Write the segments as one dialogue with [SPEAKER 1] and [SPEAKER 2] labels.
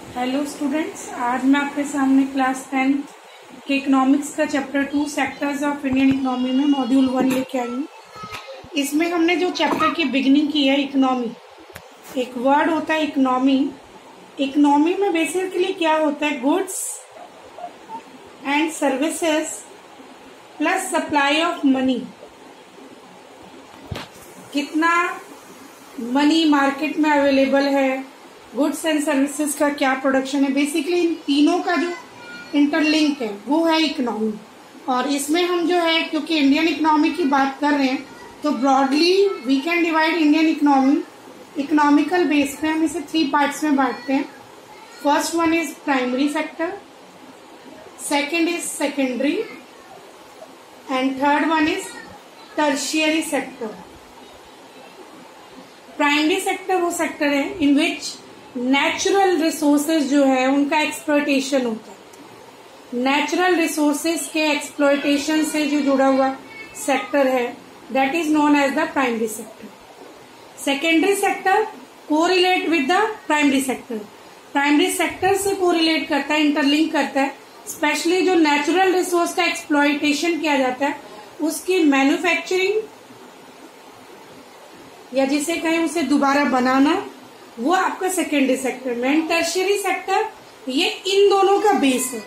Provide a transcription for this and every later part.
[SPEAKER 1] Hello students, आज मैं आपके सामने क्लास 10 के इकोनॉमिक्स का chapter 2 sectors of Indian economy में मॉड्यूल 1 लेके आई हूँ। इसमें हमने जो चैप्टर की बिगिनिंग की है इकोनॉमी, एक वर्ड होता है इकोनॉमी। इकोनॉमी में बेसिकली क्या होता है, goods and services plus supply of money. कितना मनी मार्केट में अवेलेबल है, गुड्स एंड सर्विसेज का क्या प्रोडक्शन है, बेसिकली इन तीनों का जो इंटरलिंक है वो है इकोनॉमी। और इसमें हम जो है, क्योंकि इंडियन इकोनॉमी की बात कर रहे हैं, तो broadly we can divide Indian economy economical base पे हम इसे 3 पार्ट्स में बांटते हैं। First one is primary sector, second is secondary and third one is tertiary sector. Primary sector वो सेक्टर है इन विच नेचुरल रिसोर्सेज जो है उनका एक्सप्लॉयटेशन होता है। नेचुरल रिसोर्सेज के एक्सप्लॉयटेशन से जो जुड़ा हुआ सेक्टर है that is known as the primary sector. Secondary sector correlate with the primary sector, primary sector से कोरिलेट करता है, इंटरलिंक करता है। स्पेशली जो नेचुरल रिसोर्स का एक्सप्लॉयटेशन किया जाता है उसकी मैन्युफैक्चरिंग या जिसे कहें उसे दोबारा बनाना, वो आपका सेकेंडरी सेक्टर में। एंड टर्शियरी सेक्टर ये इन दोनों का बेस है।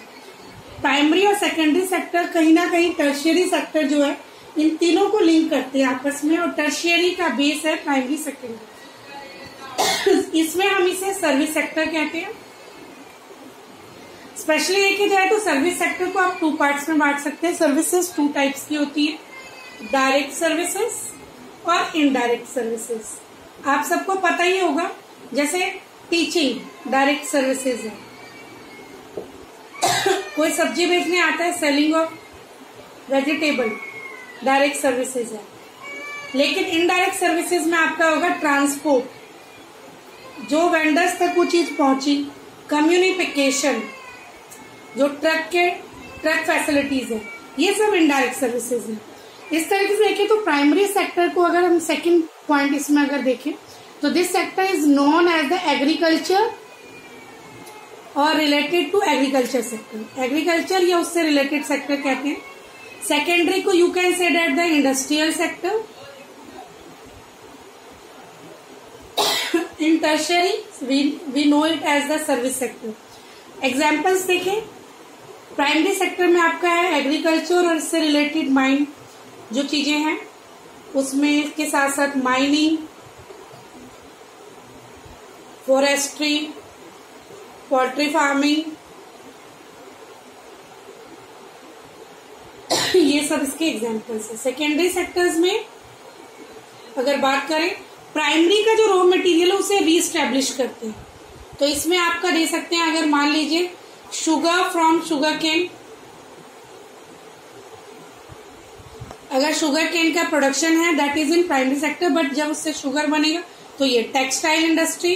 [SPEAKER 1] प्राइमरी और सेकेंडरी सेक्टर कहीं ना कहीं टर्शियरी सेक्टर जो है इन तीनों को लिंक करते हैं आपस में, और टर्शियरी का बेस है प्राइमरी सेकेंडरी। इसमें हम इसे सर्विस सेक्टर कहते हैं। स्पेशली देखा जाए तो सर्विस सेक्टर को आप 2 पार्ट्स में बांट सकते हैं। सर्विसेज 2 टाइप्स की होती है, डायरेक्ट सर्विसेज और इनडायरेक्ट सर्विसेज। आप सबको पता ही होगा, जैसे टीचिंग डायरेक्ट सर्विसेज है, कोई सब्जी बेचने आता है, selling of vegetable direct services है। लेकिन इनडायरेक्ट सर्विसेज में आपका होगा ट्रांसपोर्ट, जो वेंडर्स तक वो चीज पहुंची, कम्युनिकेशन, जो ट्रक फैसिलिटीज है, ये सब इनडायरेक्ट सर्विसेज है। इस तरीके से देखें तो प्राइमरी सेक्टर को अगर हम सेकंड पॉइंट इसमें अगर देखें तो this sector is known as the agriculture और related to agriculture sector. Agriculture या उससे रिलेटेड सेक्टर कहते हैं। सेकेंडरी को you can say that the industrial sector. In tertiary we know it as the service sector. Examples देखें, primary sector में आपका है एग्रीकल्चर और इससे रिलेटेड माइन जो चीजें हैं, उसमें इसके साथ साथ माइनिंग, फॉरेस्ट्री, पोल्ट्री फार्मिंग, ये सब इसके एग्जांपल्स है। सेकेंडरी सेक्टर्स में अगर बात करें, प्राइमरी का जो रॉ मटेरियल है उसे रीस्टैब्लिश करते हैं। तो इसमें आपका दे सकते हैं, अगर मान लीजिए शुगर फ्रॉम शुगर केन, अगर शुगर केन का प्रोडक्शन है that is in primary sector, but जब उससे शुगर बनेगा तो ये टेक्सटाइल इंडस्ट्री,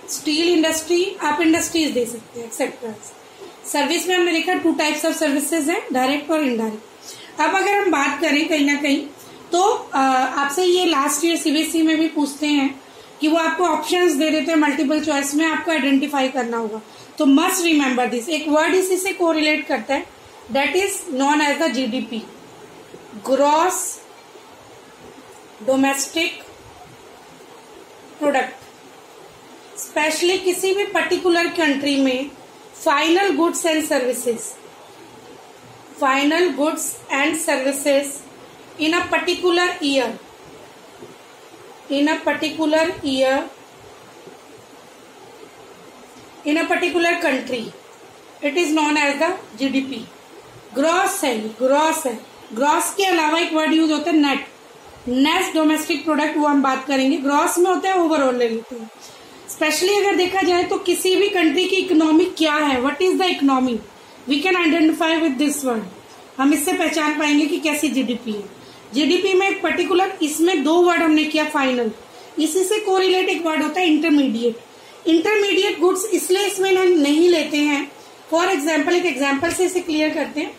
[SPEAKER 1] स्टील इंडस्ट्री, आप इंडस्ट्रीज दे सकते हैं सेक्टर्स। सर्विस में हमने देखा 2 टाइप्स ऑफ सर्विसेज है, डायरेक्ट और इनडायरेक्ट। अब अगर हम बात करें कहीं ना कहीं तो आपसे ये लास्ट ईयर सीबीएसई में भी पूछते हैं कि वो आपको ऑप्शंस दे देते हैं मल्टीपल चॉइस में, आपको आइडेंटिफाई करना होगा। तो मस्ट रिमेंबर दिस, एक वर्ड इसी से कोरिलेट करता है, that is known as the GDP, gross domestic product. Specially किसी भी पर्टिकुलर कंट्री में final goods and services, final goods and services in a particular year, in a particular year in a particular country, it is known as the GDP। Gross है, gross है। Gross के अलावा एक word use होता है net, net domestic product, वो हम बात करेंगे। ग्रॉस में होता है ओवरऑल ले लेते हैं। स्पेशली अगर देखा जाए तो किसी भी कंट्री की इकोनॉमी क्या है, what is the economy, we can identify with this word. हम इससे पहचान पाएंगे कि कैसी जीडीपी है। जीडीपी में एक पर्टिकुलर, इसमें 2 वर्ड हमने किया फाइनल, इसी से कोरिलेट एक वर्ड होता है इंटरमीडिएट। इंटरमीडिएट गुड्स इसलिए इसमें नहीं लेते हैं, फॉर एग्जाम्पल, एक एग्जाम्पल से इसे क्लियर करते हैं।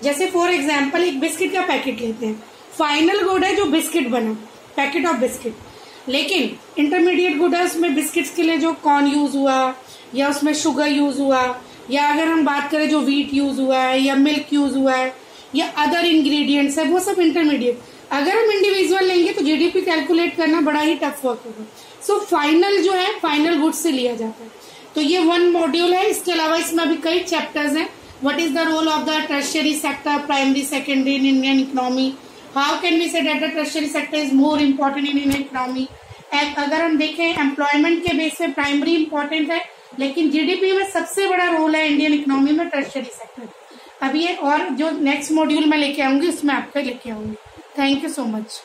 [SPEAKER 1] जैसे फॉर एग्जाम्पल एक बिस्किट का पैकेट लेते हैं, फाइनल गुड है जो बिस्किट बना, पैकेट ऑफ बिस्किट। लेकिन इंटरमीडिएट गुड्स में बिस्किट्स के लिए जो कॉर्न यूज हुआ या उसमें शुगर यूज हुआ, या अगर हम बात करें जो व्हीट यूज हुआ है या मिल्क यूज हुआ है या अदर इंग्रेडिएंट्स है, वो सब इंटरमीडिएट। अगर हम इंडिविजुअल लेंगे तो जीडीपी कैलकुलेट करना बड़ा ही टफ वर्क होगा। सो फाइनल जो है फाइनल गुड्स से लिया जाता है। तो ये वन मॉड्यूल है। इसके अलावा इसमें अभी कई चैप्टर्स हैं। What is the role of the tertiary sector, primary secondary in Indian economy, how can we say that the tertiary sector is more important in Indian economy. अगर हम देखें एम्प्लॉयमेंट के बेस पे प्राइमरी इंपॉर्टेंट है, लेकिन GDP में सबसे बड़ा रोल है इंडियन इकोनॉमी में टर्शियरी सेक्टर। अब ये और जो नेक्स्ट मॉड्यूल में लेके आऊंगी उसमें आपका लेके आऊंगी। Thank you so much.